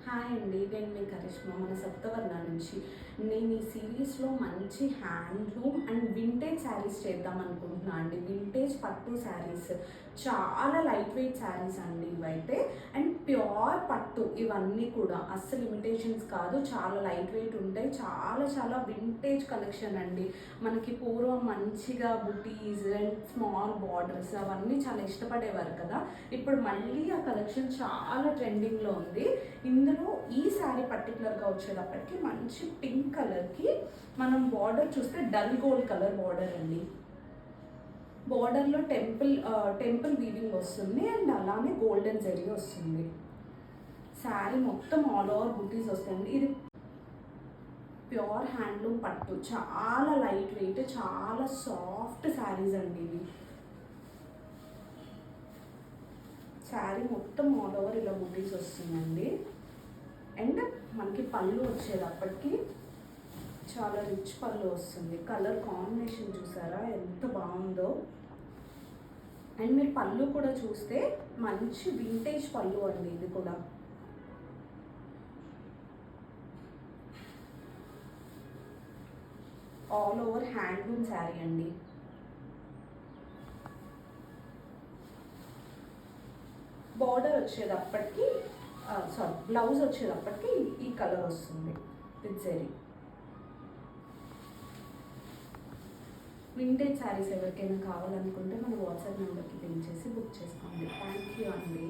Hi అండి, నేను మీ కరిష్మా మన సప్తవర్ణ నుంచి. నేను ఈ సిరీస్లో మంచి హ్యాండ్లూమ్ అండ్ వింటేజ్ శారీస్ చేద్దాం అనుకుంటున్నా అండి. వింటేజ్ పట్టు శారీస్, చాలా లైట్ వెయిట్ శారీస్ అండి ఇవైతే. అండ్ ప్యూర్ పట్టు, ఇవన్నీ కూడా అస్సలు ఇమిటేషన్స్ కాదు, చాలా లైట్ వెయిట్ ఉంటాయి. చాలా చాలా వింటేజ్ కలెక్షన్ అండి. మనకి పూర్వం మంచిగా బుటీస్ అండ్ స్మాల్ బార్డర్స్ అవన్నీ చాలా ఇష్టపడేవారు కదా. ఇప్పుడు మళ్ళీ ఆ కలెక్షన్ చాలా ట్రెండింగ్లో ఉంది. ఇందులో ఈ శారీ పర్టికులర్గా వచ్చేటప్పటికి మంచి పింక్ కలర్కి మనం బార్డర్ చూస్తే డల్ గోల్డ్ కలర్ బార్డర్ అండి. బార్డర్లో టెంపుల్ వీవింగ్ వస్తుంది అండ్ అలానే గోల్డెన్ జరీ వస్తుంది. శారీ మొత్తం ఆల్ ఓవర్ బుటీస్ వస్తాయండి. ఇది ప్యూర్ హ్యాండ్లూమ్ పట్టు, చాలా లైట్ వెయిట్, చాలా సాఫ్ట్ శారీస్ అండి ఇవి. శారీ మొత్తం ఆల్ ఓవర్ ఇలా బుటీస్ వస్తుందండి. అండ్ మనకి పళ్ళు వచ్చేటప్పటికి చాలా రిచ్ పళ్ళు వస్తుంది. కలర్ కాంబినేషన్ చూసారా ఎంత బాగుందో. అండ్ మీరు పళ్ళు కూడా చూస్తే మంచి వింటేజ్ పళ్ళు అండి ఇది కూడా. ఆల్ ఓవర్ హ్యాండ్లూమ్ శారీ అండి. బార్డర్ వచ్చేటప్పటికి బ్లౌజ్ వచ్చేటప్పటికి ఈ కలర్ వస్తుంది విత్ జరీ. వింటేజ్ శారీస్ ఎవరికైనా కావాలనుకుంటే మన వాట్సాప్ నెంబర్కి పింక్ చేసి బుక్ చేసుకోండి. థ్యాంక్ యూ అండి.